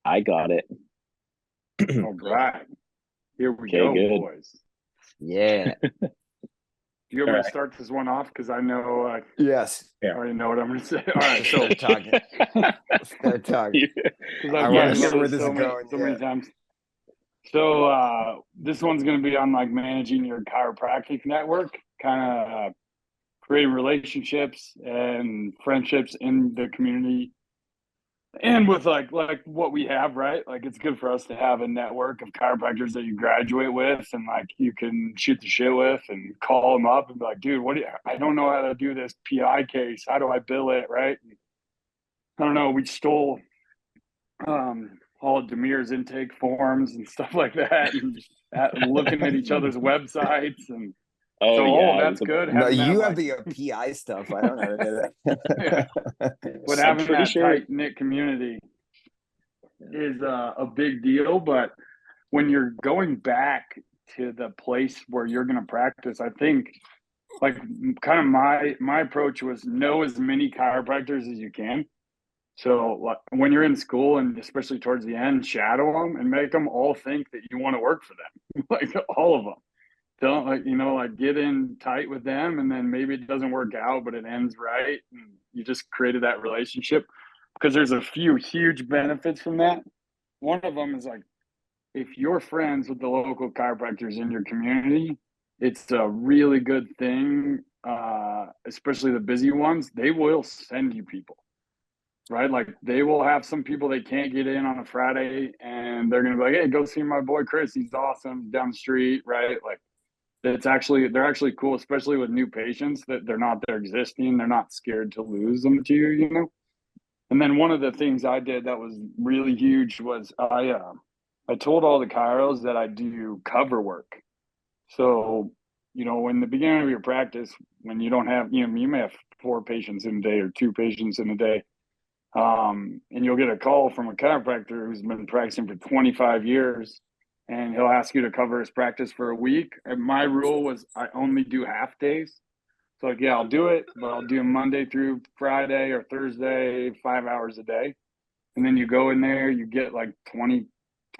I got it. All right. Here we Okay, go, good. boys. Yeah. Do you want All me to right. start this one off? Because I know I Yes. Yeah. already know what I'm going to say. All right. So, Start talking. Start talking. because I I've want talked to Yes. about hear where this this is going. so many Yeah. times. So, this one's going to be on like managing your chiropractic network, kind of creating relationships and friendships in the community and with like what we have, right? Like it's good for us to have a network of chiropractors that you graduate with and like you can shoot the shit with and call them up and be like, dude, I don't know how to do this PI case. How do I bill it? Right. I don't know. We stole all of Demir's intake forms and stuff like that and looking at each other's websites. And Oh so all of yeah, that's good. No, Having that you have like, the PI stuff. I don't know how to do yeah, but that. I'm having pretty that sure. tight knit community is a big deal. But when you're going back to the place where you're going to practice, I think like kind of my approach was know as many chiropractors as you can. So like, when you're in school and especially towards the end, shadow them and make them all think that you want to work for them, like all of them. Don't like like get in tight with them, and then maybe it doesn't work out, but it ends right, and you just created that relationship. Because there's a few huge benefits from that. One of them is like if you're friends with the local chiropractors in your community, it's a really good thing. Especially the busy ones, they will send you people, right? Like they will have some people they can't get in on a Friday, and they're gonna be like, "Hey, go see my boy Chris. He's awesome down the street." Right? Like they're actually cool, especially with new patients that they're not there existing. They're not scared to lose them to you. And then one of the things I did that was really huge was I told all the chiros that I do cover work. So, in the beginning of your practice, when you don't have, you may have four patients in a day or two patients in a day, and you'll get a call from a chiropractor who's been practicing for 25 years, and he'll ask you to cover his practice for a week. And my rule was I only do half days. So like, yeah, I'll do it, but I'll do Monday through Friday or Thursday, 5 hours a day. And then you go in there, you get like 20,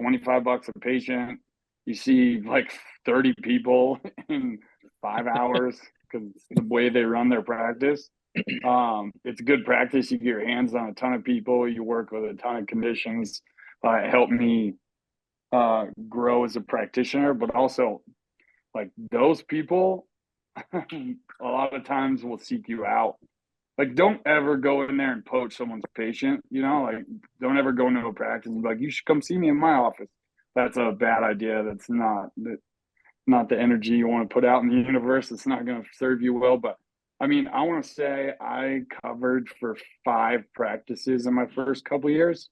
$25 a patient. You see like 30 people in 5 hours because the way they run their practice. It's good practice. You get your hands on a ton of people. You work with a ton of conditions. It helped me grow as a practitioner, but also like those people a lot of times will seek you out. Like, don't ever go in there and poach someone's patient. Like, don't ever go into a practice and be like, "You should come see me in my office." That's a bad idea. That's not the energy you want to put out in the universe. It's not going to serve you well. But I mean, I want to say I covered for 5 practices in my first couple of years,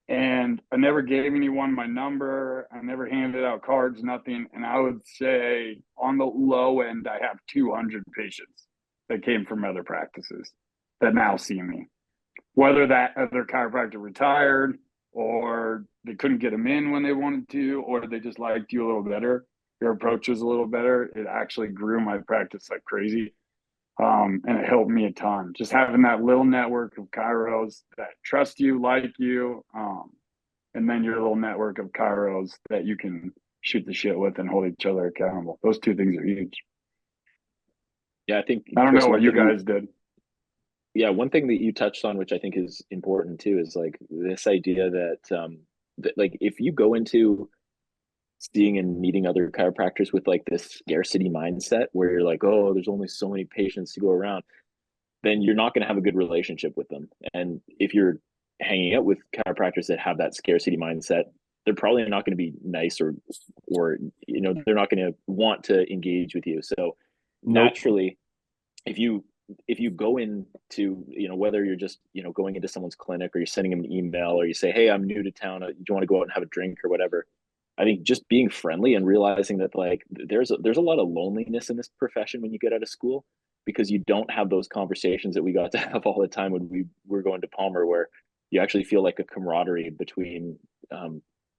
and I never gave anyone my number. I never handed out cards, nothing. And I would say on the low end, I have 200 patients that came from other practices that now see me. Whether that other chiropractor retired or they couldn't get them in when they wanted to, or they just liked you a little better, your approach was a little better, it actually grew my practice like crazy. And it helped me a ton. Just having that little network of chiros that trust you, like you, and then your little network of chiros that you can shoot the shit with and hold each other accountable. Those two things are huge. Yeah, I think I don't Chris, know what you guys did. one thing that you touched on, which I think is important too, is like this idea that like if you go into seeing and meeting other chiropractors with like this scarcity mindset where you're like, oh, there's only so many patients to go around, then you're not going to have a good relationship with them. And if you're hanging out with chiropractors that have that scarcity mindset, they're probably not going to be nice or they're not going to want to engage with you. So Nope. naturally, if you go into whether you're just going into someone's clinic or you're sending them an email or you say, hey, I'm new to town, do you want to go out and have a drink or whatever, I think just being friendly and realizing that like there's a lot of loneliness in this profession when you get out of school, because you don't have those conversations that we got to have all the time when we were going to Palmer, where you actually feel like a camaraderie between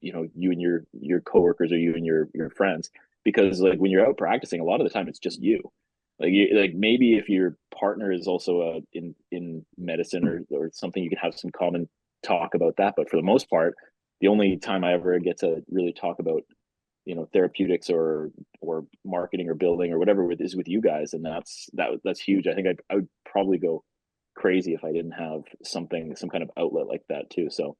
you and your coworkers or you and your friends. Because like when you're out practicing, a lot of the time it's just you. Like maybe if your partner is also in medicine or something, you can have some common talk about that. But for the most part, the only time I ever get to really talk about, therapeutics or marketing or building or whatever is with you guys, and that's huge. I think I would probably go crazy if I didn't have some kind of outlet like that too. So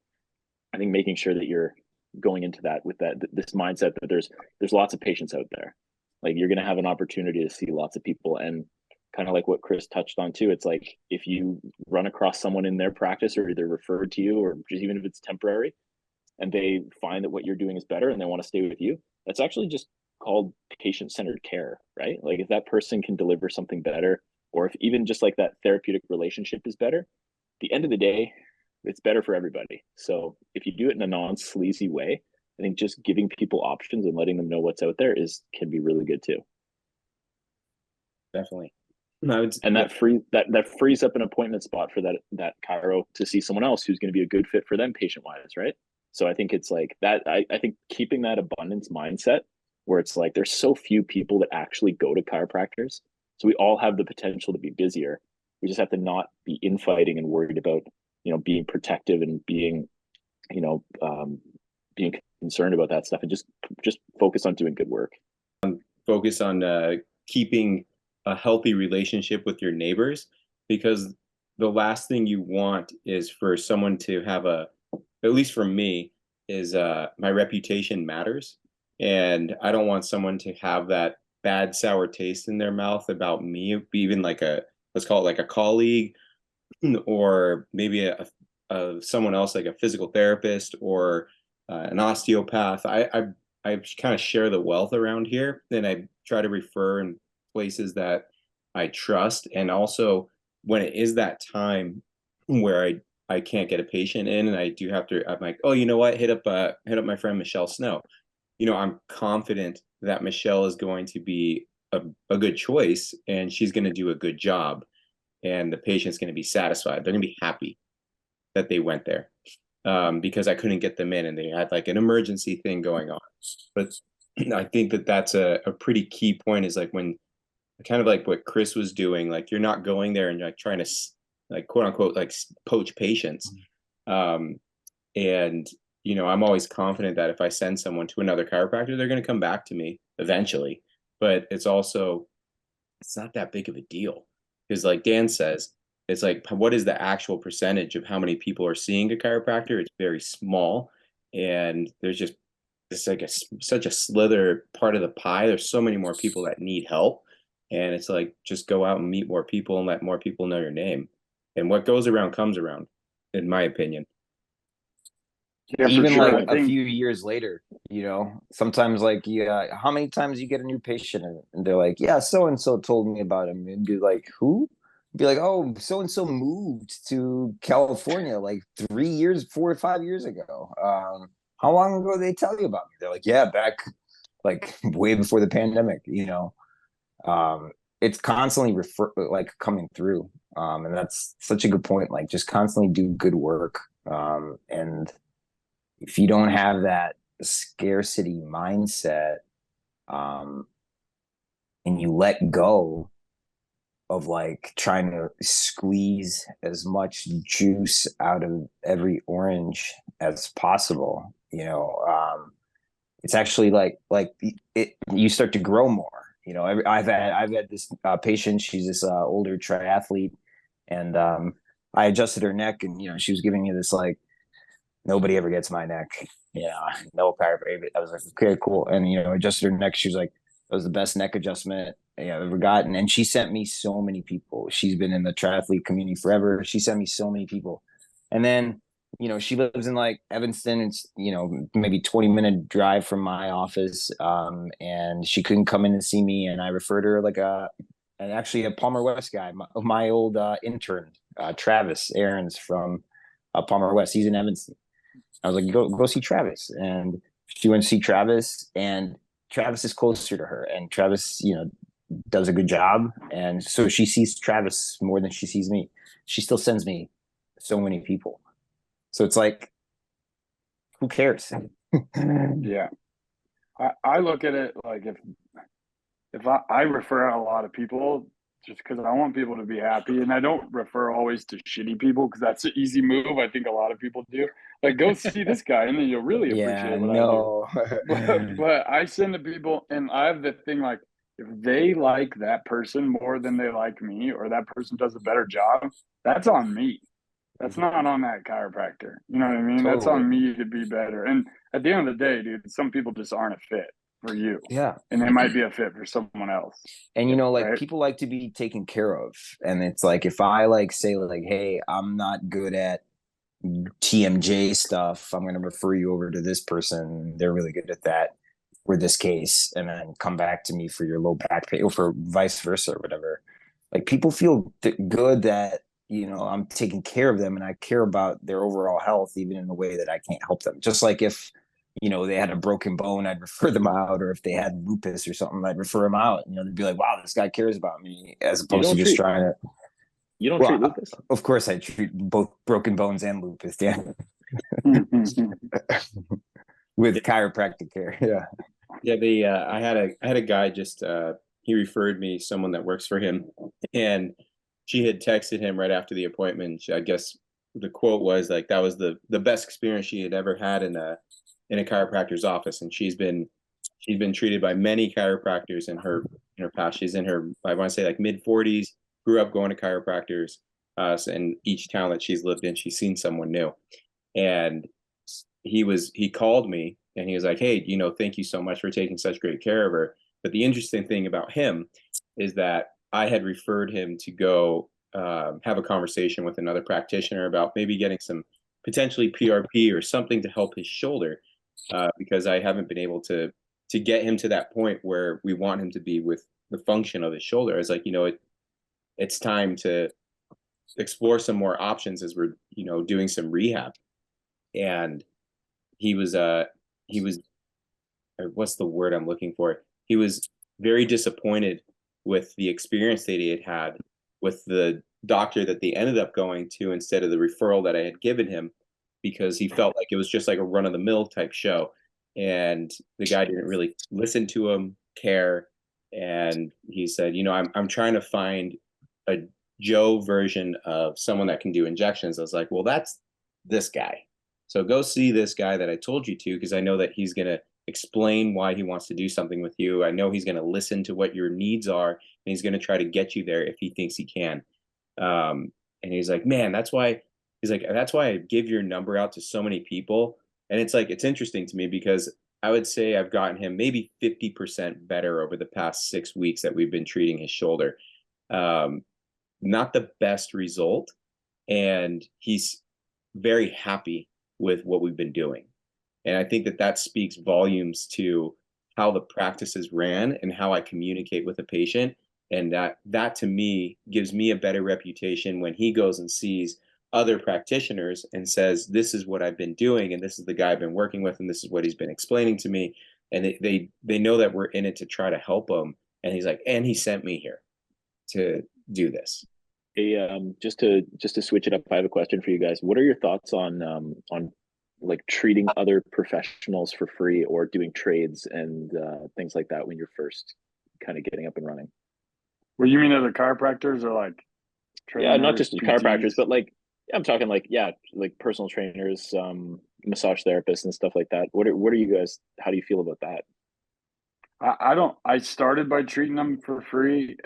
I think making sure that you're going into that with this mindset that there's lots of patients out there. Like, you're going to have an opportunity to see lots of people, and kind of like what Chris touched on too. It's like, if you run across someone in their practice, or they're referred to you, or just even if it's temporary, and they find that what you're doing is better and they want to stay with you, that's actually just called patient-centered care, right? Like, if that person can deliver something better, or if even just like that therapeutic relationship is better, at the end of the day, it's better for everybody. So if you do it in a non-sleazy way, I think just giving people options and letting them know what's out there can be really good too. Definitely. And that frees up an appointment spot for that chiro to see someone else who's going to be a good fit for them patient wise, right? So I think it's like that. I think keeping that abundance mindset, where it's like there's so few people that actually go to chiropractors, so we all have the potential to be busier. We just have to not be infighting and worried about being protective and being being concerned about that stuff, and just focus on doing good work. Focus on keeping a healthy relationship with your neighbors, because the last thing you want is for someone to have at least for me, is my reputation matters. And I don't want someone to have that bad sour taste in their mouth about me, even like let's call it like a colleague, or maybe someone else, like a physical therapist or an osteopath. I kind of share the wealth around here, and I try to refer in places that I trust. And also, when it is that time where I can't get a patient in, and I do have to, I'm like, oh, you know what? Hit up my friend Michelle Snow. I'm confident that Michelle is going to be a good choice, and she's going to do a good job, and the patient's going to be satisfied. They're going to be happy that they went there, because I couldn't get them in, and they had like an emergency thing going on. But I think that that's a pretty key point, is like, when kind of like what Chris was doing, like, you're not going there and like trying to like, quote unquote, like poach patients. And I'm always confident that if I send someone to another chiropractor, they're going to come back to me eventually. But it's not that big of a deal, because like Dan says, it's like, what is the actual percentage of how many people are seeing a chiropractor? It's very small, and there's just it's like such a slither part of the pie. There's so many more people that need help, and it's like, just go out and meet more people and let more people know your name. And what goes around comes around, in my opinion. Yeah, for Even sure. like I a think few years later, sometimes like, how many times you get a new patient and they're like, yeah, so and so told me about him, and be like, who? Be like, oh, so and so moved to California like 4 or 5 years ago. How long ago did they tell you about me? They're like, yeah, back like way before the pandemic. It's constantly like coming through, and that's such a good point. Like, just constantly do good work, and if you don't have that scarcity mindset, um, and you let go of like trying to squeeze as much juice out of every orange as possible, it's actually you start to grow more. I've had this patient. She's this older triathlete, and I adjusted her neck, and she was giving me this like, nobody ever gets my neck. No chiropractor. I was like, okay, cool. And adjusted her neck. She was like, that was the best neck adjustment I've ever gotten. And she sent me so many people. She's been in the triathlete community forever. She sent me so many people. And then, she lives in like Evanston. It's, maybe 20-minute drive from my office. And she couldn't come in and see me. And I referred her like actually a Palmer West guy, my old intern, Travis Aarons from Palmer West. He's in Evanston. I was like, go see Travis. And she went to see Travis, and Travis is closer to her, and Travis, does a good job. And so she sees Travis more than she sees me. She still sends me so many people. So it's like, who cares? Yeah. I look at it like, if I refer out a lot of people just because I want people to be happy. And I don't refer always to shitty people because that's an easy move. I think a lot of people do. Like, go see this guy, and then you'll really Yeah, appreciate what I do. But I send to people, and I have the thing like, if they like that person more than they like me, or that person does a better job, that's on me. That's not on that chiropractor. You know what I mean? That's Totally. on me to be better. And at the end of the day, dude, some people just aren't a fit for you, Yeah. and they might be a fit for someone else. And you know, like Right? people like to be taken care of. And it's like if I like say like, hey, I'm not good at TMJ stuff, I'm gonna refer you over to this person. They're really good at that for this case, and then come back to me for your low back pain or for vice versa or whatever. Like people feel good that, you know, I'm taking care of them and I care about their overall health, even in a way that I can't help them. Just like if, you know, they had a broken bone, I'd refer them out, or if they had lupus or something, I'd refer them out. You know, they'd be like, wow, this guy cares about me, as You opposed to don't just treat trying to. you don't treat Well, lupus? of course, I treat both broken bones and lupus, yeah, with chiropractic care. Yeah. Yeah, I had a guy just he referred me someone that works for him, and she had texted him right after the appointment. I guess the quote was like that was the best experience she had ever had in a chiropractor's office, and she's been treated by many chiropractors in her past. She's in her, I want to say, like mid 40s, grew up going to chiropractors, and each town that she's lived in, she's seen someone new. And he called me and he was like, hey, you know, thank you so much for taking such great care of her. But the interesting thing about him is that I had referred him to go have a conversation with another practitioner about maybe getting some potentially PRP or something to help his shoulder, because I haven't been able to get him to that point where we want him to be with the function of his shoulder. It's like, you know, it's time to explore some more options as we're, you know, doing some rehab. And he was he was what's the word I'm looking for? He was very disappointed with the experience that he had had with the doctor that they ended up going to instead of the referral that I had given him, because he felt like it was just like a run of the mill type show, and the guy didn't really listen to him, care, and he said, you know, I'm trying to find a Joe version of someone that can do injections. I was like, well, that's this guy. So go see this guy that I told you to, because I know that he's going to explain why he wants to do something with you. I know he's going to listen to what your needs are, and he's going to try to get you there if he thinks he can. And he's like, man, that's why I give your number out to so many people. And it's like, it's interesting to me because I would say I've gotten him maybe 50% better over the past 6 weeks that we've been treating his shoulder. Not the best result. And he's very happy with what we've been doing. And I think that that speaks volumes to how the practices ran and how I communicate with the patient. And that to me gives me a better reputation when he goes and sees other practitioners and says, this is what I've been doing, and this is the guy I've been working with, and this is what he's been explaining to me. And they know that we're in it to try to help him. And he's like, and he sent me here to do this. Hey, just to switch it up, I have a question for you guys. What are your thoughts on like treating other professionals for free or doing trades and things like that when you're first kind of getting up and running? Well, you mean other chiropractors or like Yeah, not trainers, just chiropractors, PTs? but like I'm talking like like personal trainers, massage therapists and stuff like that. What are you guys? How do you feel about that? I don't. I started by treating them for free.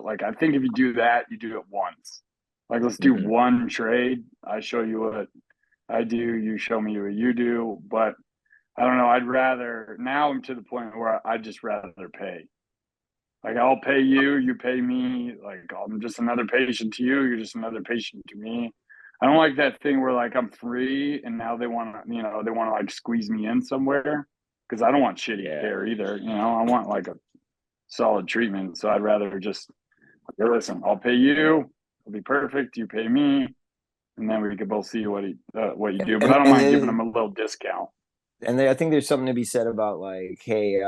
Like I think if you do that, you do it once. Like let's do Hmm. one trade. I show you what I do. You show me what you do. But I don't know. I'd rather now. I'm to the point where I'd just rather pay. Like I'll pay you, you pay me. Like I'm just another patient to you. You're just another patient to me. I don't like that thing where like I'm free and now they want to, they want to like squeeze me in somewhere because I don't want shitty Yeah. care either. I want like a solid treatment. So I'd rather just, hey, listen, I'll pay you. It'll be perfect. You pay me, and then we can both see what you do. But I don't mind giving them a little discount. I think there's something to be said about like, hey,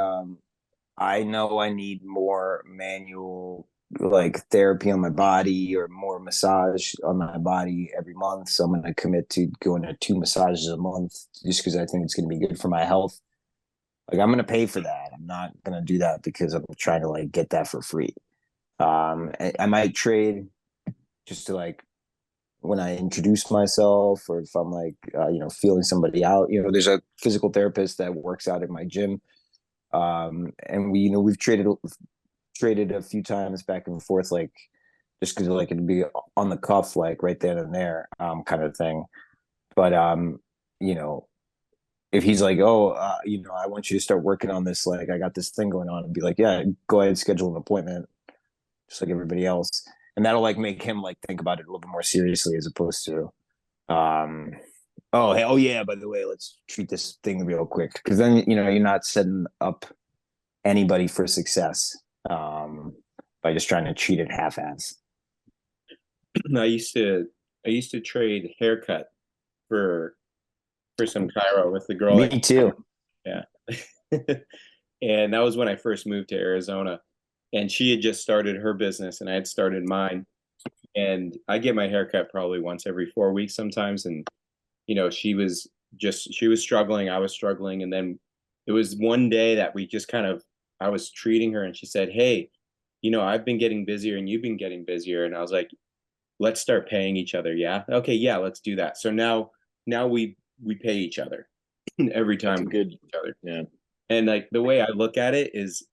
I know I need more manual like therapy on my body or more massage on my body every month. So I'm going to commit to going to 2 massages a month just because I think it's going to be good for my health. Like I'm going to pay for that. I'm not going to do that because I'm trying to like get that for free. I might trade just to like when I introduce myself, or if I'm like feeling somebody out. There's a physical therapist that works out at my gym, and we've traded a few times back and forth, like just because like it'd be on the cuff, like right then and there, kind of thing. But you know, if he's like, oh, I want you to start working on this, like I got this thing going on, and be like, yeah, go ahead, schedule an appointment, just like everybody else, and that'll like make him like think about it a little bit more seriously, as opposed to, um, oh, hey, oh yeah, by the way, let's treat this thing real quick, because then you're not setting up anybody for success, by just trying to treat it half-ass. I used to trade haircut for some chiro with the girl. Me too. Yeah. And that was when I first moved to Arizona, and she had just started her business and I had started mine. And I get my haircut probably once every 4 weeks sometimes. And, she was struggling. I was struggling. And then it was one day that I was treating her, and she said, hey, I've been getting busier and you've been getting busier. And I was like, let's start paying each other. Yeah. Okay. Yeah. Let's do that. So now we pay each other every time. That's we good. pay each other. Yeah. And like the way I look at it is,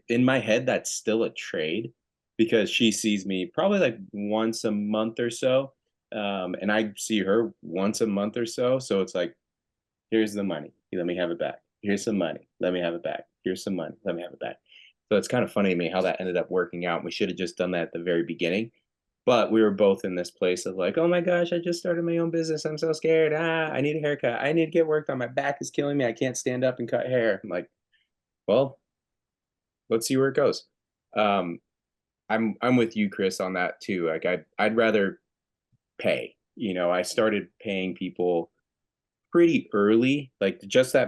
in my head, that's still a trade, because she sees me probably like once a month or so. And I see her once a month or so. So it's like, here's the money. Let me have it back. Here's some money. Let me have it back. Here's some money. Let me have it back. So it's kind of funny to me how that ended up working out. We should have just done that at the very beginning. But we were both in this place of like, oh my gosh, I just started my own business. I'm so scared. I need a haircut. I need to get worked on. My back is killing me. I can't stand up and cut hair. I'm like, well, let's see where it goes. Um, I'm with you, Chris, on that too. Like I'd rather pay. I started paying people pretty early. Like just that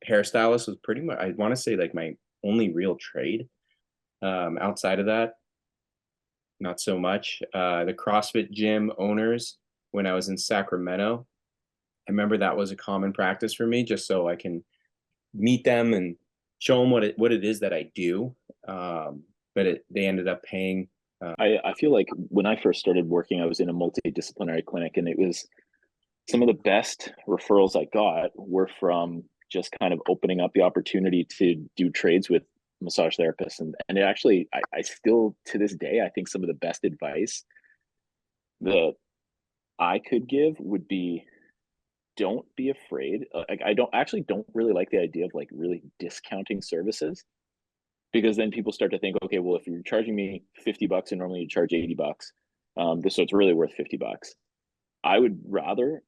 hairstylist was pretty much, I want to say, like my only real trade. Outside of that, not so much. The CrossFit gym owners, when I was in Sacramento, I remember that was a common practice for me, just so I can meet them and show them what it is that I do. But they ended up paying. I feel like when I first started working, I was in a multidisciplinary clinic, and it was some of the best referrals I got were from just kind of opening up the opportunity to do trades with massage therapists. And it actually, I still, to this day, I think some of the best advice that I could give would be, don't be afraid. Like, don't really like the idea of like really discounting services, because then people start to think, okay, well, if you're charging me $50 and normally you charge $80, so it's really worth $50. I would rather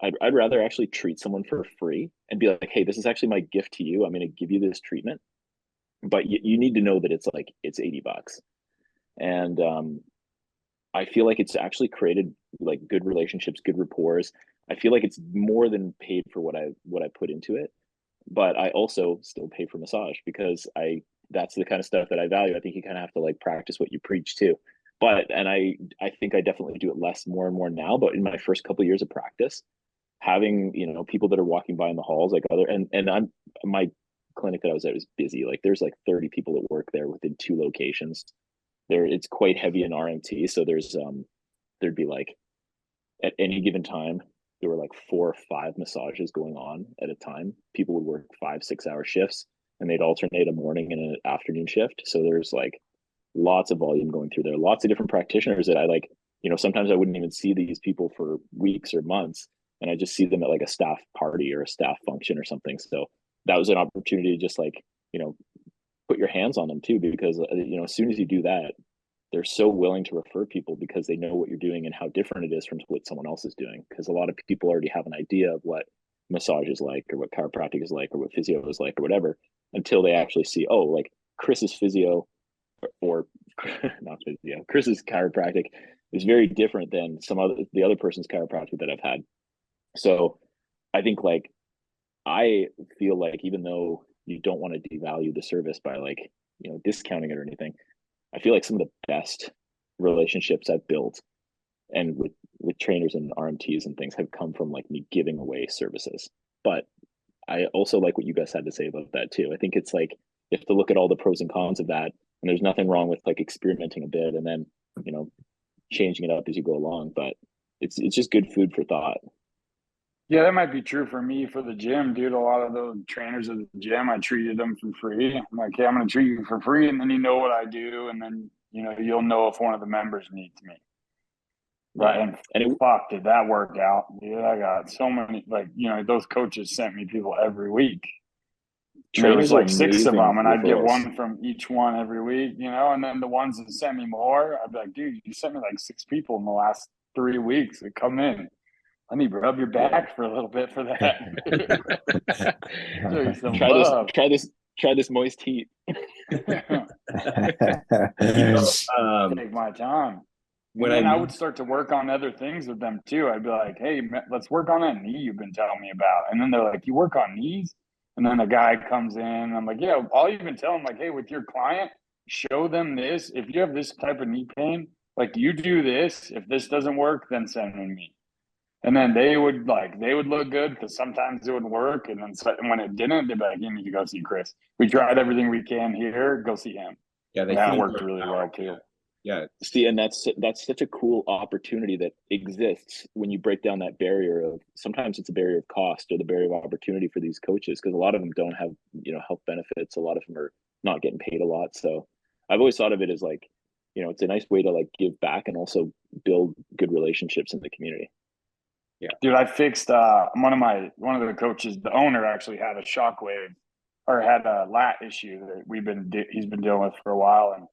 I'd rather actually treat someone for free and be like, hey, this is actually my gift to you. I'm going to give you this treatment, but you need to know that it's $80. And I feel like it's actually created like good relationships, good rapports. I feel like it's more than paid for what I put into it, but I also still pay for massage because that's the kind of stuff that I value. I think you kind of have to like practice what you preach too. And I think I definitely do it less, more and more now. But in my first couple of years of practice, having people that are walking by in the halls, like I'm my clinic that I was at was busy. Like there's like 30 people that work there within 2 locations. It's quite heavy in RMT, so there'd be like at any given time there were like 4 or 5 massages going on at a time. People would work 5-6 hour shifts, and they'd alternate a morning and an afternoon shift. So there's like lots of volume going through there, lots of different practitioners that I like. Sometimes I wouldn't even see these people for weeks or months, and I just see them at like a staff party or a staff function or something. So that was an opportunity to just like put your hands on them too, because as soon as you do that, they're so willing to refer people because they know what you're doing and how different it is from what someone else is doing. Because a lot of people already have an idea of what massage is like, or what chiropractic is like, or what physio is like, or whatever, until they actually see, oh, like Chris's physio or not physio, Chris's chiropractic is very different than the other person's chiropractic that I've had. So I think like I feel like even though you don't want to devalue the service by like discounting it or anything, I feel like some of the best relationships I've built and with trainers and RMTs and things have come from like me giving away services. But I also like what you guys had to say about that too. I think it's like you have to look at all the pros and cons of that And there's nothing wrong with like experimenting a bit and then, you know, changing it up as you go along. But it's just good food for thought. Yeah, that might be true for me for the gym, dude. A lot of those trainers at the gym, I treated them for free. I'm like, hey, I'm going to treat you for free. And then you know what I do. And then, you know, you'll know if one of the members needs me. Right. And fuck, did that work out? Dude, I got so many, like, you know, those coaches sent me people every week. There was like 6 of them, and I'd get one from each one every week, you know. And then the ones that sent me more, I'd be like, dude, you sent me like 6 people in the last 3 weeks that come in. Let me rub your back for a little bit for that. Try this moist heat. Take my time. And then I would start to work on other things with them too. I'd be like, hey, let's work on that knee you've been telling me about. And then they're like, you work on knees? And then a guy comes in. And I'm like, yeah, I'll even tell them, like, hey, with your client, show them this. If you have this type of knee pain, like, you do this. If this doesn't work, then send me. And then they would look good because sometimes it would work. And then when it didn't, they'd be like, you need to go see Chris. We tried everything we can here. Go see him. Yeah, that worked really well too. Yeah. See, and that's such a cool opportunity that exists when you break down that barrier of, sometimes it's a barrier of cost or the barrier of opportunity for these coaches, because a lot of them don't have, you know, health benefits. A lot of them are not getting paid a lot. So I've always thought of it as like, you know, it's a nice way to like give back and also build good relationships in the community. Yeah, dude, I fixed one of the coaches, the owner actually had a shockwave or had a lat issue that he's been dealing with for a while, and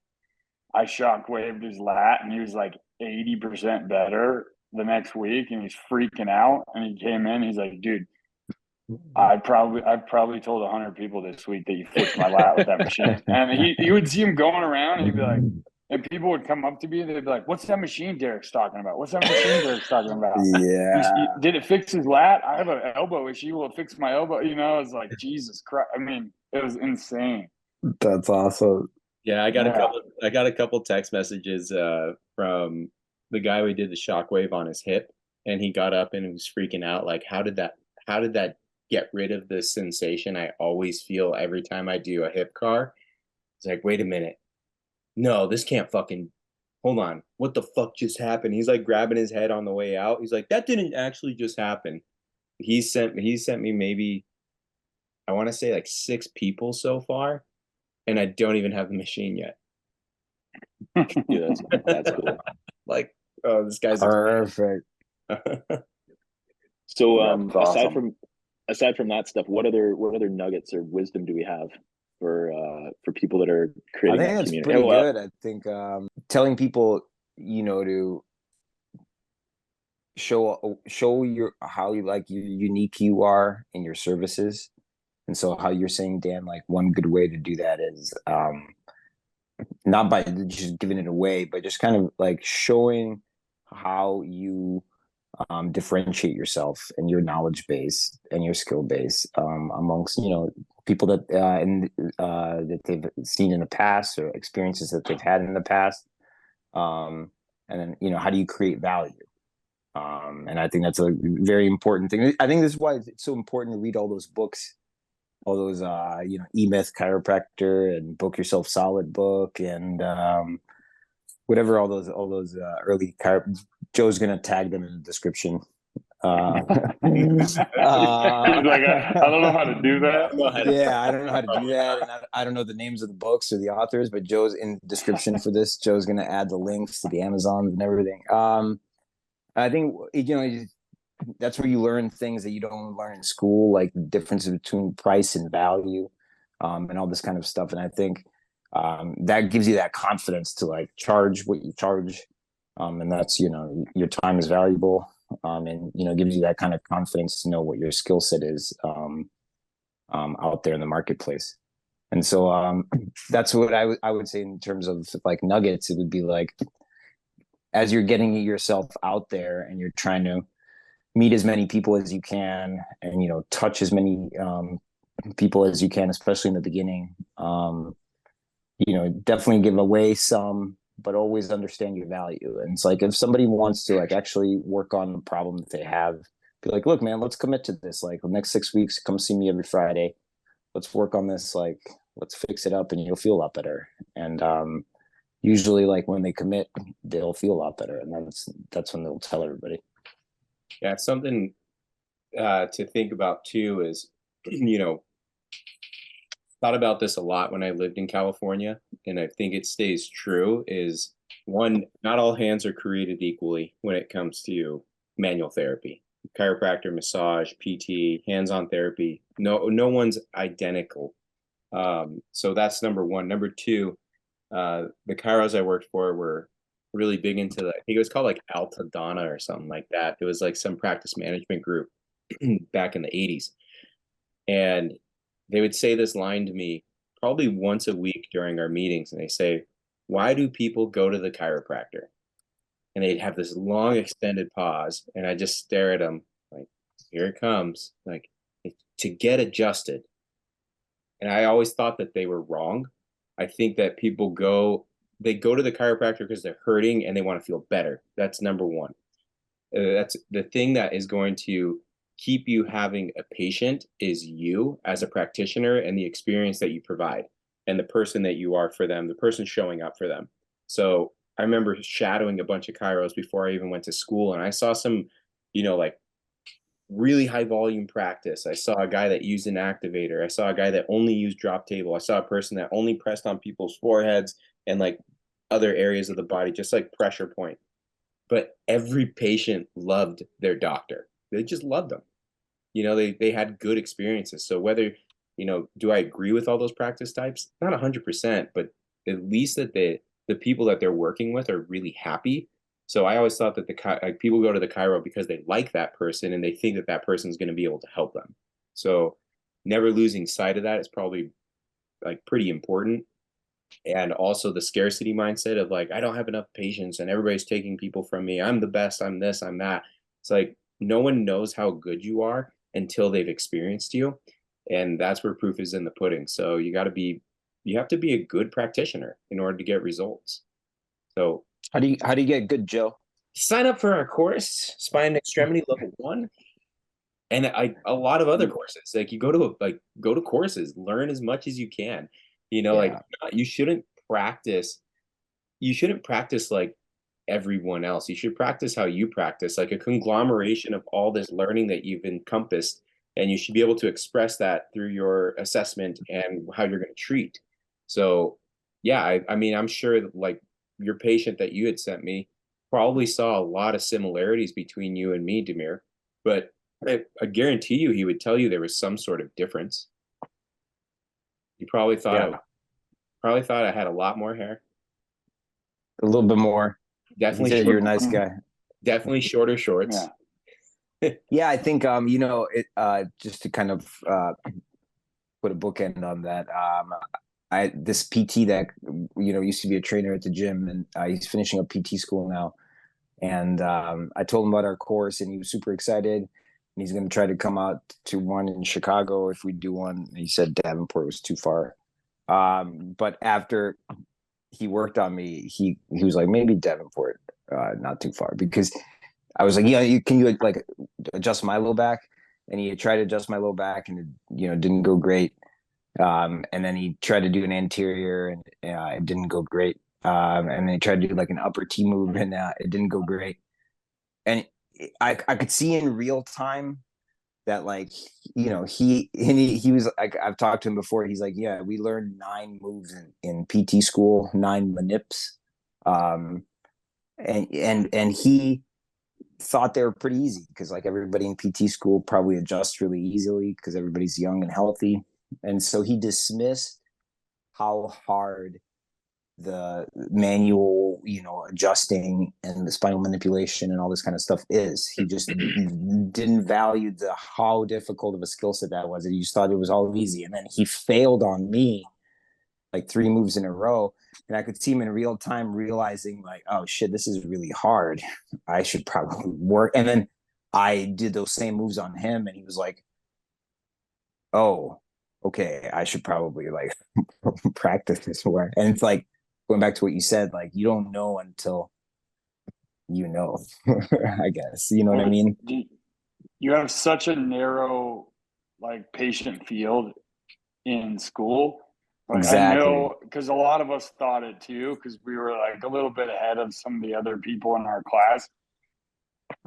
I shockwaved his lat, and he was like 80% better the next week, and he's freaking out. And he came in, he's like, dude, I've probably told 100 people this week that you fixed my lat with that machine. And he would see him going around, and he'd be like, and people would come up to me, and they'd be like, what's that machine Derek's talking about? What's that machine Derek's talking about? Yeah. Did it fix his lat? I have an elbow issue. Will it fix my elbow? You know, it's like, Jesus Christ. I mean, it was insane. That's awesome. Yeah, I got a couple text messages from the guy who did the shockwave on his hip, and he got up and was freaking out. Like, how did that get rid of the sensation I always feel every time I do a hip car? It's like, wait a minute. No, this can't fucking, hold on. What the fuck just happened? He's like grabbing his head on the way out. He's like, that didn't actually just happen. He sent me maybe, I want to say like 6 people so far, and I don't even have the machine yet. Yeah, that's cool. Like, oh, this guy's perfect. So awesome. aside from that stuff, what other nuggets or wisdom do we have for people that are creating that community? I think that's pretty good. I think telling people, you know, to show how unique you are in your services. And so how you're saying, Dan, like one good way to do that is not by just giving it away, but just kind of like showing how you differentiate yourself and your knowledge base and your skill base amongst, you know, people that that they've seen in the past or experiences that they've had in the past. And then, you know, how do you create value? And I think that's a very important thing. I think this is why it's so important to read all those books, all those, you know, E-Myth Chiropractor and Book Yourself Solid book and whatever, all those early Joe's going to tag them in the description. He's like, I don't know how to do that. Yeah, I don't know how to do that. And I don't know the names of the books or the authors, but Joe's in the description for this. Joe's going to add the links to the Amazons and everything. I think, you know, that's where you learn things that you don't learn in school, like the difference between price and value, and all this kind of stuff. And I think that gives you that confidence to like charge what you charge. And that's, you know, your time is valuable. And, you know, gives you that kind of confidence to know what your skill set is out there in the marketplace. And so that's what I would say in terms of like nuggets. It would be like, as you're getting yourself out there and you're trying to meet as many people as you can and, you know, touch as many people as you can, especially in the beginning, you know, definitely give away some, but always understand your value. And it's like, if somebody wants to like actually work on the problem that they have, be like, look, man, let's commit to this. Like the next 6 weeks, come see me every Friday. Let's work on this. Like, let's fix it up and you'll feel a lot better. And usually like when they commit, they'll feel a lot better, and that's when they'll tell everybody. Yeah, it's something to think about too is, thought about this a lot when I lived in California, and I think it stays true, is one, not all hands are created equally when it comes to manual therapy. Chiropractor, massage, PT, hands-on therapy, no one's identical. So that's number one. Number two, the chiros I worked for were really big into I think it was called like Altadonna or something like that. It was like some practice management group back in the 80s. And they would say this line to me probably once a week during our meetings. And they say, why do people go to the chiropractor? And they'd have this long extended pause. And I just stare at them like, here it comes, like to get adjusted. And I always thought that they were wrong. I think that they go to the chiropractor because they're hurting and they want to feel better. That's number one. That's the thing that is going to keep you having a patient is you as a practitioner and the experience that you provide and the person that you are for them, the person showing up for them. So I remember shadowing a bunch of chiros before I even went to school, and I saw some, like really high volume practice. I saw a guy that used an activator. I saw a guy that only used drop table. I saw a person that only pressed on people's foreheads and like other areas of the body, just like pressure point. But every patient loved their doctor. They just loved them. They had good experiences. So whether, do I agree with all those practice types? Not 100%, but at least that the people that they're working with are really happy. So I always thought that people go to the chiro because they like that person and they think that that person is going to be able to help them. So never losing sight of that is probably like pretty important. And also the scarcity mindset of like, I don't have enough patients and everybody's taking people from me. I'm the best. I'm this, I'm that. It's like, no one knows how good you are until they've experienced you. And that's where proof is in the pudding. So you have to be a good practitioner in order to get results. So how do you get good, Joe? Sign up for our course, Spine Extremity Level 1. And a lot of other courses. Like you go to courses, learn as much as you can. Like you shouldn't practice like everyone else. You should practice how you practice, like a conglomeration of all this learning that you've encompassed, and you should be able to express that through your assessment and how you're going to treat. So yeah, I mean, I'm sure like your patient that you had sent me probably saw a lot of similarities between you and me, Demir, but I guarantee you he would tell you there was some sort of difference. He probably thought I had a lot more hair. A little bit more. Definitely. You're a nice guy. Definitely shorter shorts. Yeah. Yeah, I think just to kind of put a bookend on that. This PT that used to be a trainer at the gym, and he's finishing up PT school now. And I told him about our course, and he was super excited. And he's going to try to come out to one in Chicago if we do one. He said Davenport was too far. But after he worked on me, he was like, maybe Davenport, not too far, because I was like, can you like adjust my low back? And he tried to adjust my low back, and it didn't go great. And then he tried to do an anterior, and it didn't go great. And then he tried to do like an upper T move, and it didn't go great. And I could see in real time that like he was like, I've talked to him before. He's like, yeah, we learned 9 moves in PT school, 9 manips, and he thought they were pretty easy because like everybody in PT school probably adjusts really easily because everybody's young and healthy, and so he dismissed how hard the manual, adjusting and the spinal manipulation and all this kind of stuff is. He just didn't value how difficult of a skill set that was. He just thought it was all easy. And then he failed on me like 3 moves in a row. And I could see him in real time realizing like, oh shit, this is really hard. I should probably work. And then I did those same moves on him, and he was like, oh, okay, I should probably like practice this more. And it's like, going back to what you said, like you don't know until I guess, you know what I mean? You have such a narrow like patient field in school. Like, Exactly. I know, because a lot of us thought it too, because we were like a little bit ahead of some of the other people in our class.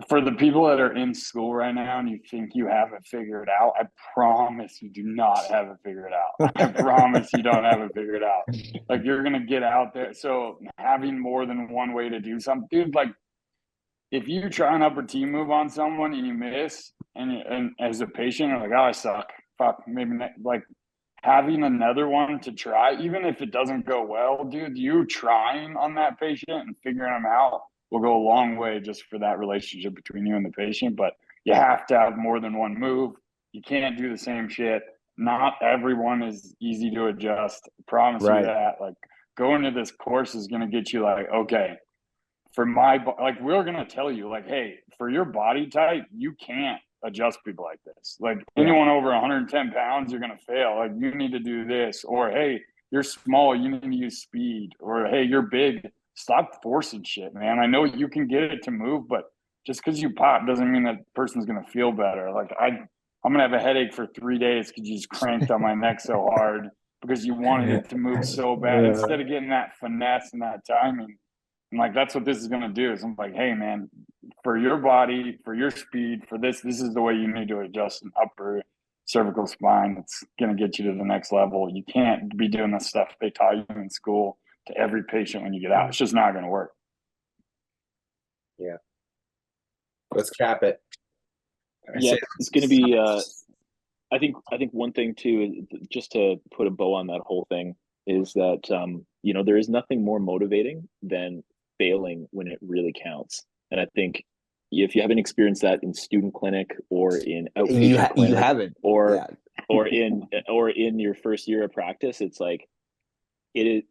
For the people that are in school right now and you think you have it figured out, I promise you do not have it figured out. I promise you don't have it figured out. Like, you're going to get out there. So having more than one way to do something, dude, like, if you try an upper T move on someone and you miss, and as a patient, you're like, oh, I suck. Fuck, maybe not. Like, having another one to try, even if it doesn't go well, dude, you trying on that patient and figuring them out will go a long way just for that relationship between you and the patient. But you have to have more than one move. You can't do the same shit. Not everyone is easy to adjust. I promise you that. Like, going to this course is going to get you like, okay, for like, we're going to tell you like, hey, for your body type, you can't adjust people like this. Like, anyone over 110 pounds, you're going to fail. Like, you need to do this. Or, hey, you're small, you need to use speed. Or, hey, you're big, stop forcing shit, man. I know you can get it to move, but just because you pop doesn't mean that person's going to feel better. Like, I'm going to have a headache for 3 days because you just cranked on my neck so hard because you wanted it to move so bad. Instead of getting that finesse and that timing. And like, that's what this is going to do. Is I'm like, hey, man, for your body, for your speed, for this is the way you need to adjust an upper cervical spine. It's going to get you to the next level. You can't be doing the stuff they taught you in school to every patient when you get out. It's just not going to work. Yeah. Let's cap it. Yeah, it's going to be. I think one thing too, is just to put a bow on that whole thing, is that there is nothing more motivating than failing when it really counts. And I think if you haven't experienced that in student clinic or in outpatient clinic, you haven't, or in your first year of practice, it's like it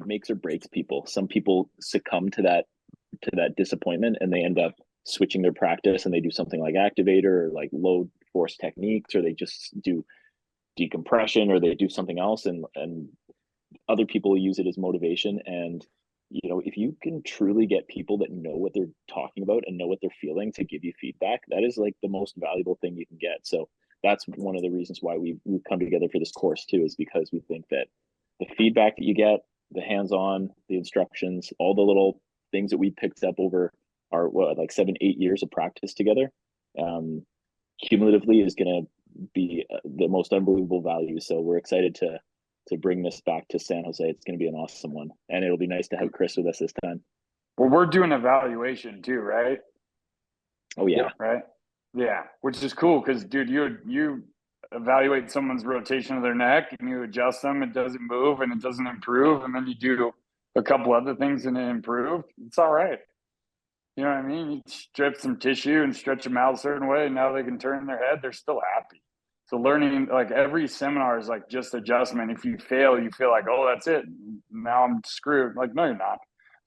makes or breaks people. Some people succumb to that disappointment and they end up switching their practice and they do something like activator or like low force techniques, or they just do decompression, or they do something else, and other people use it as motivation. And if you can truly get people that know what they're talking about and know what they're feeling to give you feedback, that is like the most valuable thing you can get. So that's one of the reasons why we've come together for this course too, is because we think that the feedback that you get, the hands-on, the instructions, all the little things that we picked up over our 7-8 years of practice together, cumulatively is going to be the most unbelievable value. So we're excited to bring this back to San Jose. It's going to be an awesome one, and it'll be nice to have Chris with us this time. Well, we're doing evaluation too, right? Oh yeah, right. Yeah, which is cool because, dude, you evaluate someone's rotation of their neck and you adjust them. It doesn't move and it doesn't improve, and then you do a couple other things and it improved. It's all right. You know what I mean? You strip some tissue and stretch them out a certain way, and now they can turn their head. They're still happy. So learning, like, every seminar is like just adjustment. If you fail, you feel like, oh, that's it. Now I'm screwed. Like, no, you're not.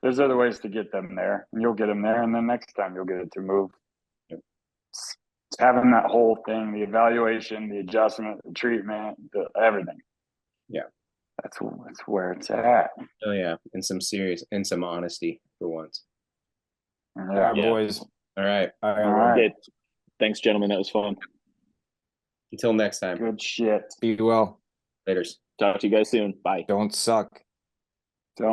There's other ways to get them there, and you'll get them there, and then next time you'll get it to move. It's having that whole thing, the evaluation, the adjustment, the treatment, everything. Yeah. That's where it's at. Oh yeah. And some honesty for once. Yeah, boys. All right. All right. Thanks, gentlemen. That was fun. Until next time. Good shit. Be well. Laters. Talk to you guys soon. Bye. Don't suck.